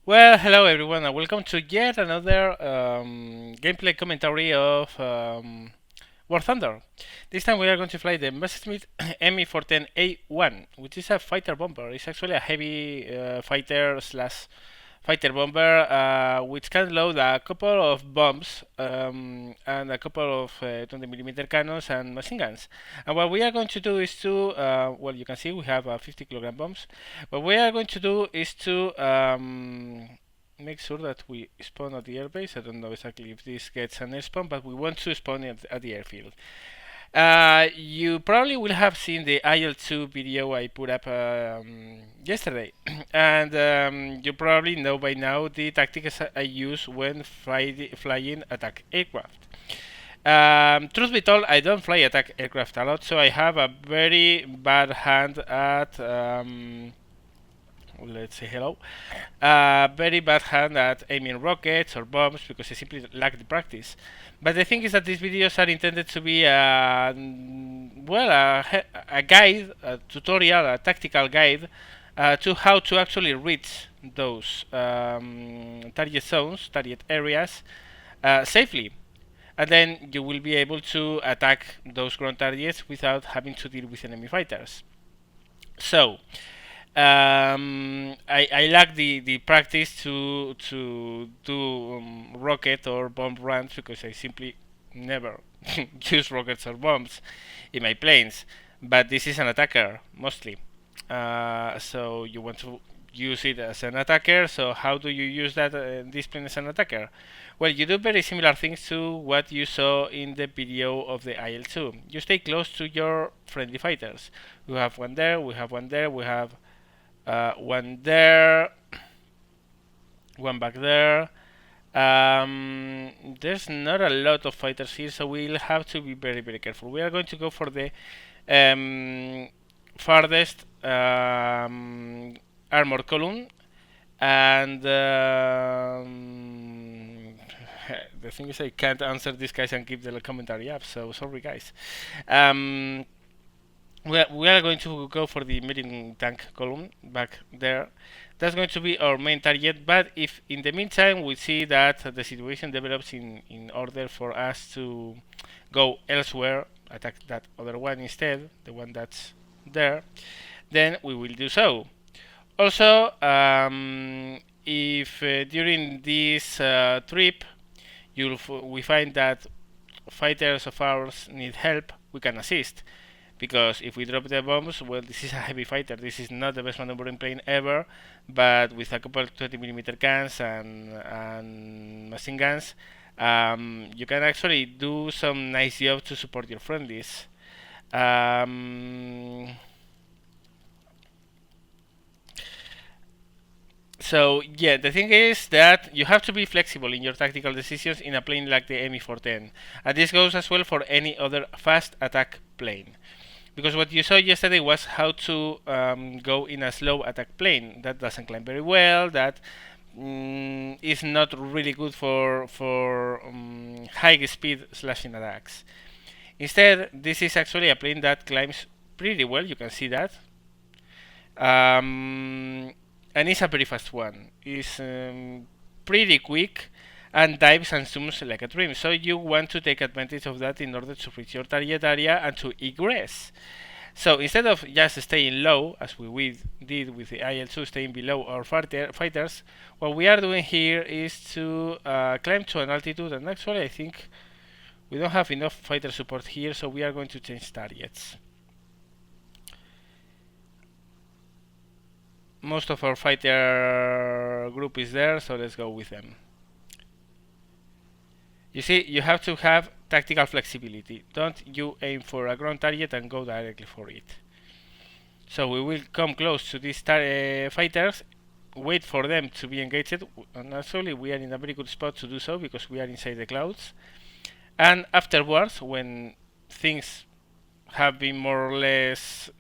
Well, hello everyone, and welcome to yet another gameplay commentary of War Thunder. This time we are going to fly the Messerschmitt Me-410A1, which is a fighter bomber. It's actually a heavy fighter slash fighter bomber, which can load a couple of bombs and a couple of 20 mm cannons and machine guns. And what we are going to do is to, well, you can see we have 50 kg bombs. What we are going to do is to make sure that we spawn at the airbase. I don't know exactly if this gets an air spawn, but we want to spawn at the airfield. You probably will have seen the IL-2 video I put up yesterday, and you probably know by now the tactics I use when flying attack aircraft. Truth be told, I don't fly attack aircraft a lot, so I have a very bad hand at let's say hello. Very bad hand at aiming rockets or bombs because I simply lack the practice. But the thing is that these videos are intended to be a guide, a tutorial, a tactical guide to how to actually reach those target zones, target areas safely. And then you will be able to attack those ground targets without having to deal with enemy fighters. So, I lack the practice to do rocket or bomb runs because I simply never use rockets or bombs in my planes. But this is an attacker mostly, so you want to use it as an attacker. So how do you use that this plane as an attacker? Well, you do very similar things to what you saw in the video of the IL-2. You stay close to your friendly fighters. We have one there, we have one there, we have one there, one back there. There's not a lot of fighters here, so we'll have to be very careful. We are going to go for the farthest armor column, and the thing is I can't answer these guys and keep the commentary up, so sorry guys. We are going to go for the medium tank column back there. That's going to be our main target, but if in the meantime we see that the situation develops in order for us to go elsewhere, attack that other one instead, the one that's there, then we will do so. Also, if during this trip we find that fighters of ours need help, we can assist. Because if we drop the bombs, well, this is a heavy fighter. This is not the best maneuvering plane ever, but with a couple of 20 mm cans and machine guns, you can actually do some nice job to support your friendlies. So yeah, the thing is that you have to be flexible in your tactical decisions in a plane like the Me-410, and this goes as well for any other fast attack plane. Because what you saw yesterday was how to go in a slow attack plane that doesn't climb very well, that is not really good for high speed slashing attacks. Instead, this is actually a plane that climbs pretty well. You can see that, and it's a very fast one. It's pretty quick and dives and zooms like a dream. So you want to take advantage of that in order to reach your target area and to egress. So instead of just staying low, as we did with the IL-2, staying below our fighters, what we are doing here is to climb to an altitude, and actually I think we don't have enough fighter support here, so we are going to change targets. Most of our fighter group is there, so let's go with them. You see, you have to have tactical flexibility. Don't you aim for a ground target and go directly for it. So we will come close to these fighters, wait for them to be engaged, and actually we are in a very good spot to do so because we are inside the clouds. And afterwards, when things have been more or less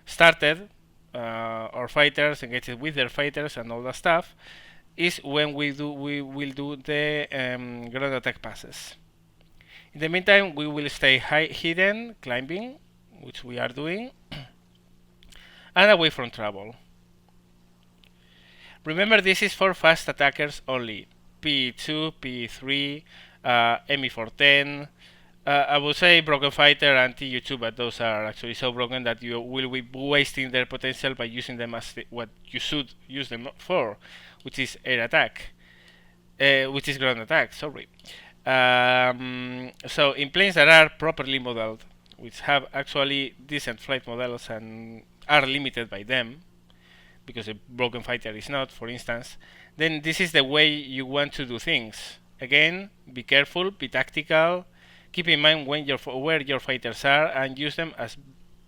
started, our fighters engaged with their fighters and all that stuff, is when we will do the ground attack passes. In the meantime, we will stay hidden, climbing, which we are doing, and away from trouble. Remember, this is for fast attackers only. P2, P3, ME410. I would say Broken Fighter and TU2, but those are actually so broken that you will be wasting their potential by using them as what you should use them for, which is air attack, which is ground attack. Sorry. So in planes that are properly modeled, which have actually decent flight models and are limited by them, because a broken fighter is not, for instance, then this is the way you want to do things. Again, be careful, be tactical, keep in mind where your fighters are, and use them as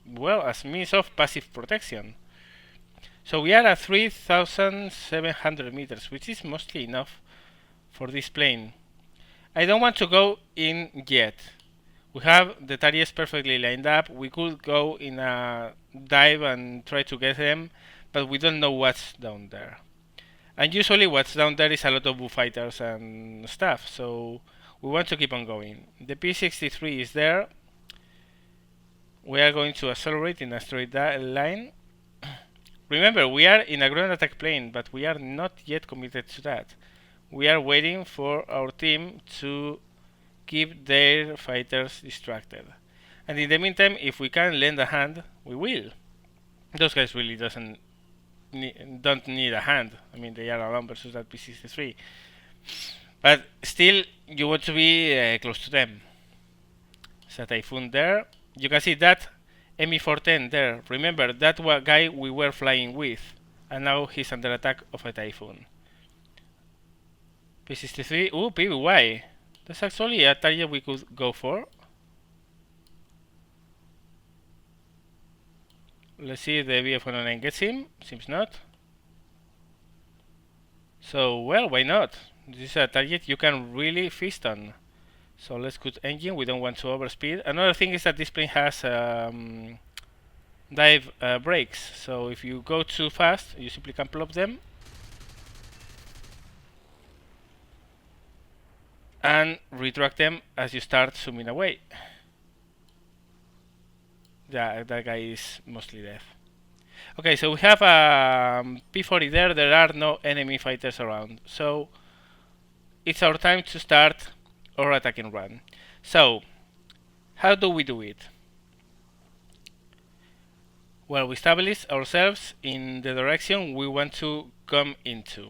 well as means of passive protection. So we are at 3,700 meters, which is mostly enough for this plane. I don't want to go in yet. We have the targets perfectly lined up. We could go in a dive and try to get them, but we don't know what's down there. And usually what's down there is a lot of Boo fighters and stuff, so we want to keep on going. The P-63 is there. We are going to accelerate in a straight line. Remember, we are in a ground attack plane, but we are not yet committed to that. We are waiting for our team to keep their fighters distracted. And in the meantime, if we can lend a hand, we will. Those guys really don't need a hand. I mean, they are alone versus that P-63. But still, you want to be close to them. There's a Typhoon there. You can see that ME410 there. Remember, that guy we were flying with. And now he's under attack of a Typhoon. P-63. Ooh, PWI. That's actually a target we could go for. Let's see if the BF-109 gets him. Seems not. So, well, why not? This is a target you can really feast on. So let's cut engine. We don't want to overspeed. Another thing is that this plane has dive brakes. So if you go too fast, you simply can plop them. And retract them as you start zooming away. Yeah, that guy is mostly dead. Okay, so we have a P-40 there. There are no enemy fighters around. So it's our time to start our attacking run. So, how do we do it? Well, we establish ourselves in the direction we want to come into.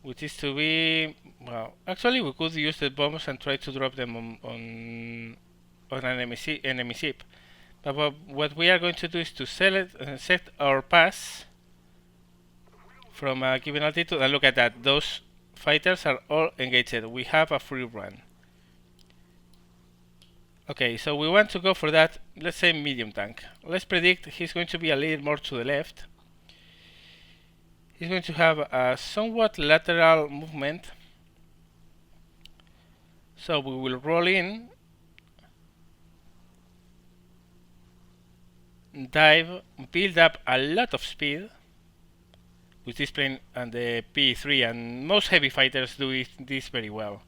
Which is to be, well, actually we could use the bombs and try to drop them on an enemy ship. But what we are going to do is to set our pass from a given altitude, and look at that, those fighters are all engaged. We have a free run. Okay, so we want to go for that, let's say medium tank. Let's predict he's going to be a little more to the left. He's going to have a somewhat lateral movement. So we will roll in, dive, build up a lot of speed with this plane and the P3, and most heavy fighters do this very well.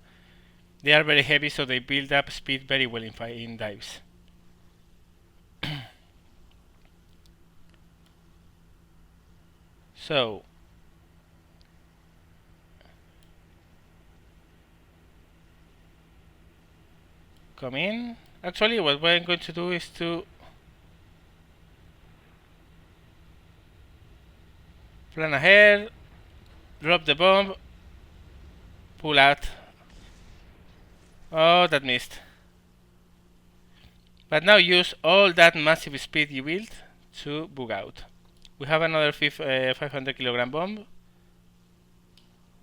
They are very heavy, so they build up speed very well in dives. So come in. Actually, what I'm going to do is to plan ahead, drop the bomb, pull out. Oh, that missed. But now use all that massive speed you built to bug out. We have another 500 kilogram bomb.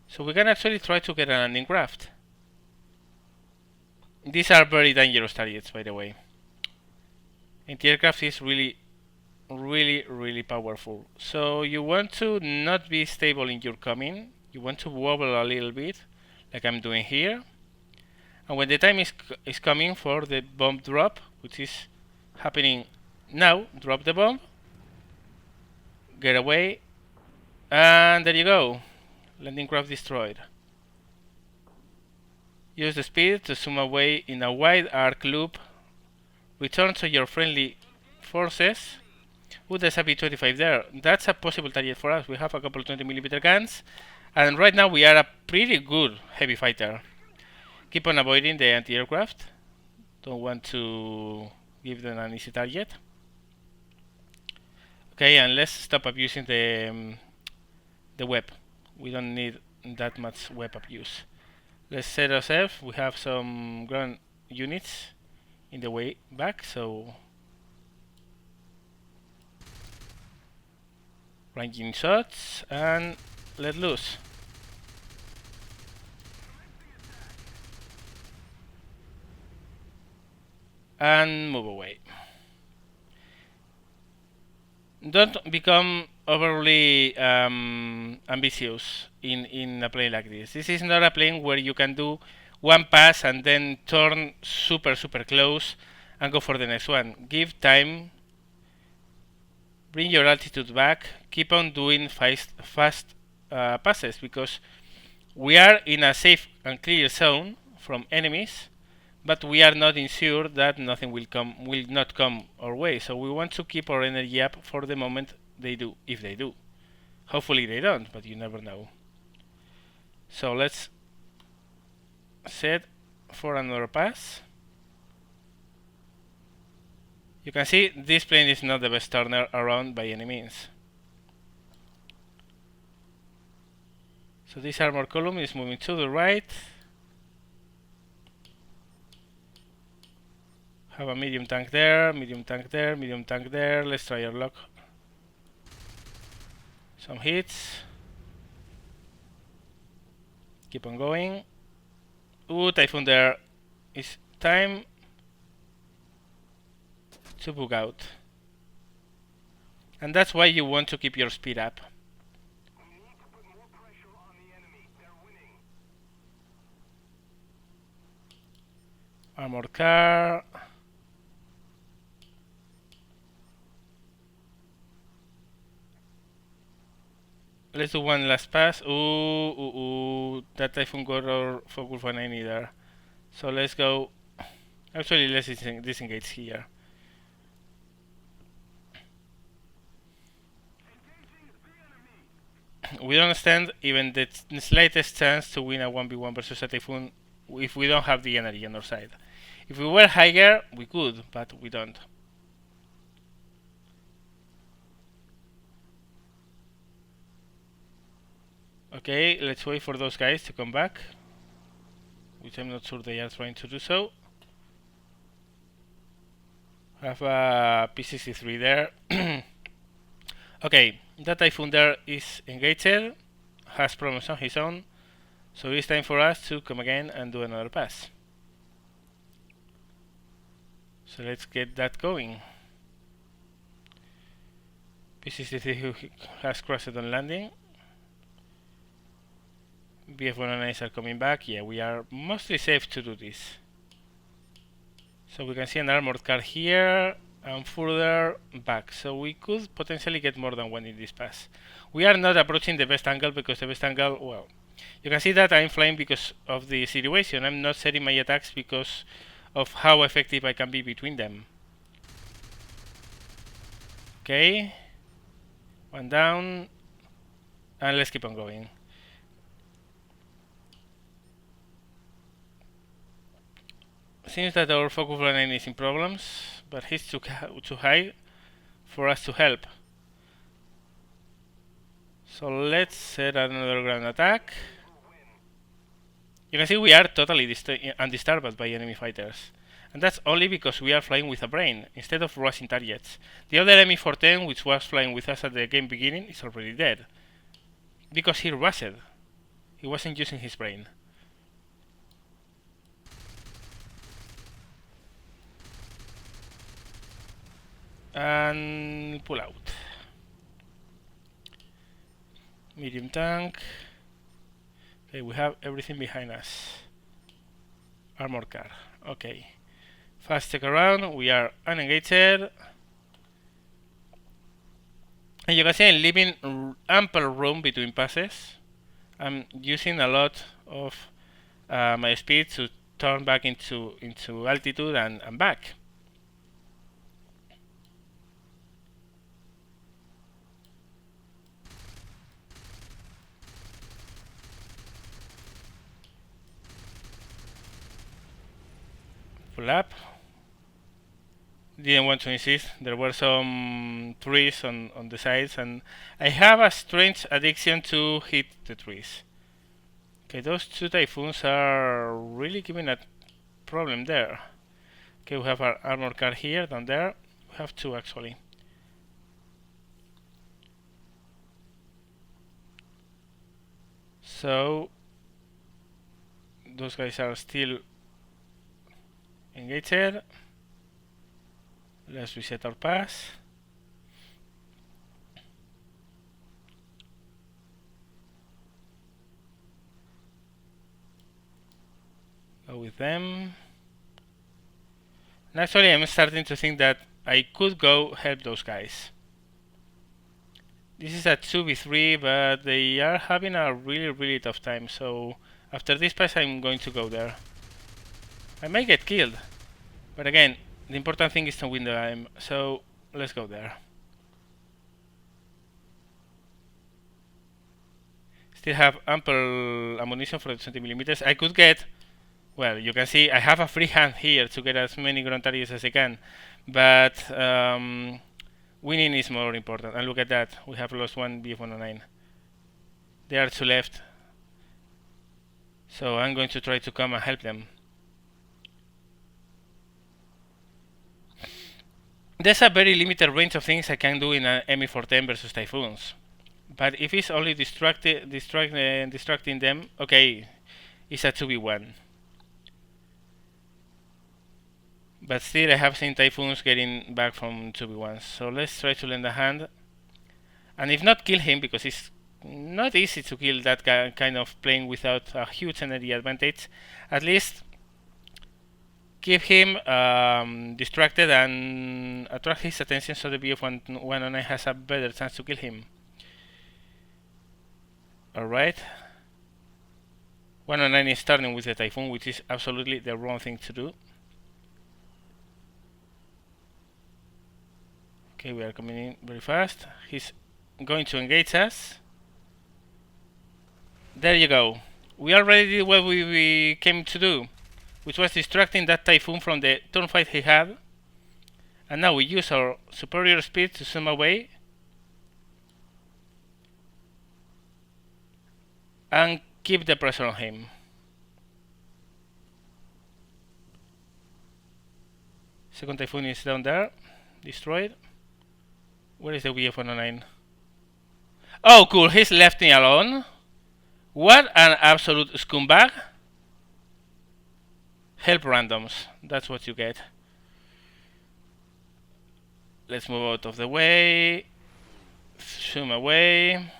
So we can actually try to get a landing craft. These are very dangerous targets, by the way. Anti-aircraft is really powerful. So you want to not be stable in your coming. You want to wobble a little bit, like I'm doing here. And when the time is coming for the bomb drop, which is happening now, drop the bomb, get away, and there you go. Landing craft destroyed. Use the speed to zoom away in a wide arc loop. Return to your friendly forces. there's a P-25 there. That's a possible target for us. We have a couple 20mm guns, and right now we are a pretty good heavy fighter. Keep on avoiding the anti-aircraft. Don't want to give them an easy target. Okay, and let's stop abusing the web. We don't need that much web abuse. Let's set ourselves. We have some ground units in the way back, so ranging shots and let loose. And move away. Don't become overly ambitious in a plane like this. This is not a plane where you can do one pass and then turn super close and go for the next one. Give time, bring your altitude back, keep on doing fast passes, because we are in a safe and clear zone from enemies, but we are not sure that nothing will not come our way. So we want to keep our energy up for the moment they do, if they do. Hopefully they don't, but you never know. So let's set for another pass. You can see this plane is not the best turner around by any means. So this armor column is moving to the right. Have a medium tank there, medium tank there, medium tank there. Let's try our luck. Some hits. Keep on going. Ooh, Typhoon there. It's time to book out. And that's why you want to keep your speed up. Armored car. Let's do one last pass. Ooh, that Typhoon got our focus 190 there. So let's go. Actually, let's disengage here. We don't stand even the slightest chance to win a 1v1 versus a Typhoon if we don't have the energy on our side. If we were higher, we could, but we don't. Okay, let's wait for those guys to come back, which I'm not sure they are trying to do so. Have a P-63 there. Okay, that Typhoon there is engaged, has problems on his own, so it's time for us to come again and do another pass. So let's get that going. P-63 has crossed on landing. BF-109s are coming back. Yeah, we are mostly safe to do this. So we can see an armored car here and further back. So we could potentially get more than one in this pass. We are not approaching the best angle because the best angle, well, you can see that I'm flying because of the situation. I'm not setting my attacks because of how effective I can be between them. Okay, one down, and let's keep on going. Seems that our focus running is in problems, but he's too high for us to help. So let's set another ground attack. You can see we are totally undisturbed by enemy fighters. And that's only because we are flying with a brain, instead of rushing targets. The other Mi-410, which was flying with us at the game beginning, is already dead. Because he rushed. He wasn't using his brain. And pull out. Medium tank. Okay, we have everything behind us. Armor car. Okay. Fast check around. We are unengaged. And you can see I'm leaving ample room between passes. I'm using a lot of my speed to turn back into altitude and back. Pull up. Didn't want to insist. There were some trees on the sides, and I have a strange addiction to hit the trees. Okay, those two typhoons are really giving a problem there. Okay, we have our armor car here, down there. We have two actually. So those guys are still engaged. Let's reset our pass. Go with them. And actually, I'm starting to think that I could go help those guys. This is a 2v3, but they are having a really tough time. So after this pass, I'm going to go there. I may get killed, but again, the important thing is to win the game. So let's go there. Still have ample ammunition for the 20mm. I could get, well, you can see I have a free hand here to get as many ground targets as I can, but winning is more important. And look at that, we have lost one BF-109. There are two left, so I'm going to try to come and help them. There's a very limited range of things I can do in an ME410 versus Typhoons. But if it's only distracting them, okay, it's a 2v1. But still I have seen Typhoons getting back from 2v1s. So let's try to lend a hand. And if not, kill him, because it's not easy to kill that kind of plane without a huge energy advantage. At least keep him distracted and attract his attention so the BF-109 has a better chance to kill him. Alright. 109 is starting with the Typhoon, which is absolutely the wrong thing to do. Okay, we are coming in very fast. He's going to engage us. There you go. We already did what we came to do, which was distracting that Typhoon from the turn fight he had. And now we use our superior speed to zoom away and keep the pressure on him. Second Typhoon is down there, destroyed. Where is the BF-109? Oh, cool, he's left me alone. What an absolute scumbag. Help randoms, that's what you get. Let's move out of the way. Zoom away.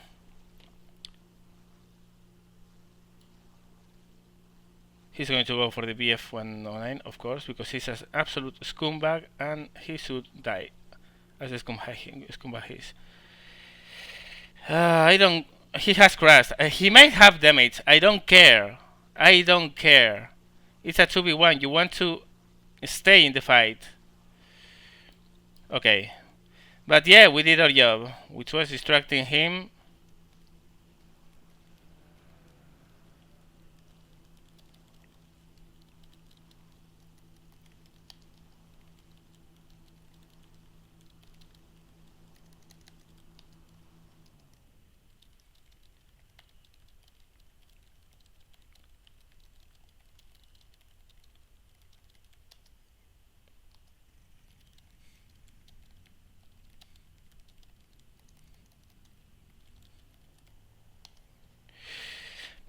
He's going to go for the BF-109, of course, because he's an absolute scumbag and he should die. As a scumbag is. I don't. He has crashed. He might have damage. I don't care. I don't care. It's a 2v1. You want to stay in the fight. Okay. But yeah, we did our job, which was distracting him.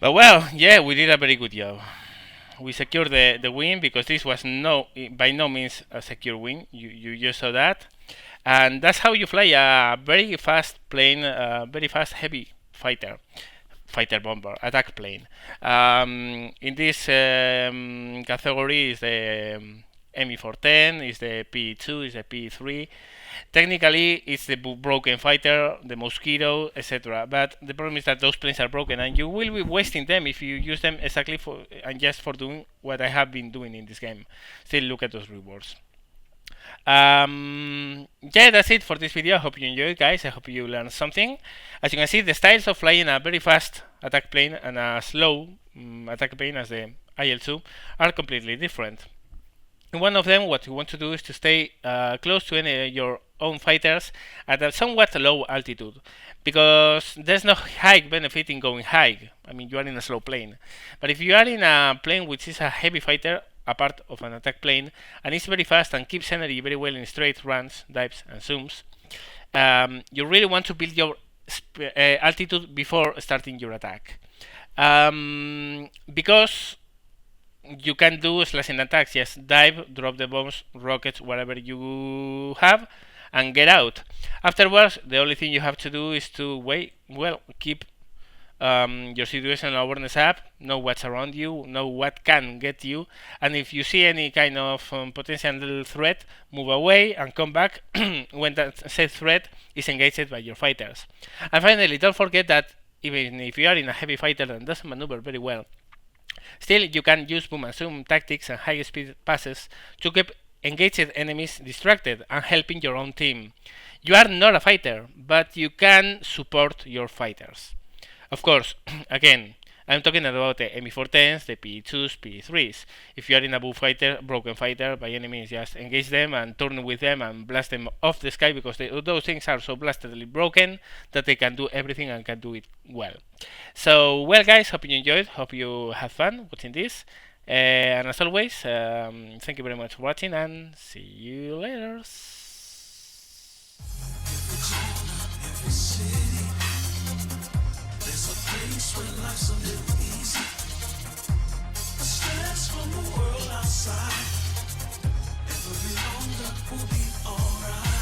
But well, yeah, we did a very good job. We secured the win, because this was by no means a secure win. You just saw that. And that's how you fly a very fast plane, very fast heavy fighter bomber, attack plane. In this category is the ME410, is the P2, is the P3. Technically, it's the broken fighter, the Mosquito, etc. But the problem is that those planes are broken, and you will be wasting them if you use them exactly for and just for doing what I have been doing in this game. Still, look at those rewards. Yeah, that's it for this video. I hope you enjoyed, guys. I hope you learned something. As you can see, the styles of flying a very fast attack plane and a slow attack plane as the IL-2 are completely different. In one of them, what you want to do is to stay close to your own fighters at a somewhat low altitude, because there's no high benefit in going high. I mean, you are in a slow plane. But if you are in a plane which is a heavy fighter, a part of an attack plane, and it's very fast and keeps energy very well in straight runs, dives, and zooms, you really want to build your altitude before starting your attack. Because you can do slashing attacks, yes, dive, drop the bombs, rockets, whatever you have, and get out. Afterwards, the only thing you have to do is to keep your situational awareness up, know what's around you, know what can get you, and if you see any kind of potential threat, move away and come back when that said threat is engaged by your fighters. And finally, don't forget that even if you are in a heavy fighter and doesn't maneuver very well, still you can use boom and zoom tactics and high speed passes to keep engaged enemies distracted and helping your own team. You are not a fighter, but you can support your fighters. Of course, again, I'm talking about the ME410s, the PE2s, PE3s. If you are in a broken fighter, by any means, just engage them and turn with them and blast them off the sky, because those things are so blastedly broken that they can do everything and can do it well. So, well, guys, hope you enjoyed. Hope you have fun watching this. And as always, thank you very much for watching, and see you later. When life's a little easy, the stress from the world outside, never be longer, we'll be alright.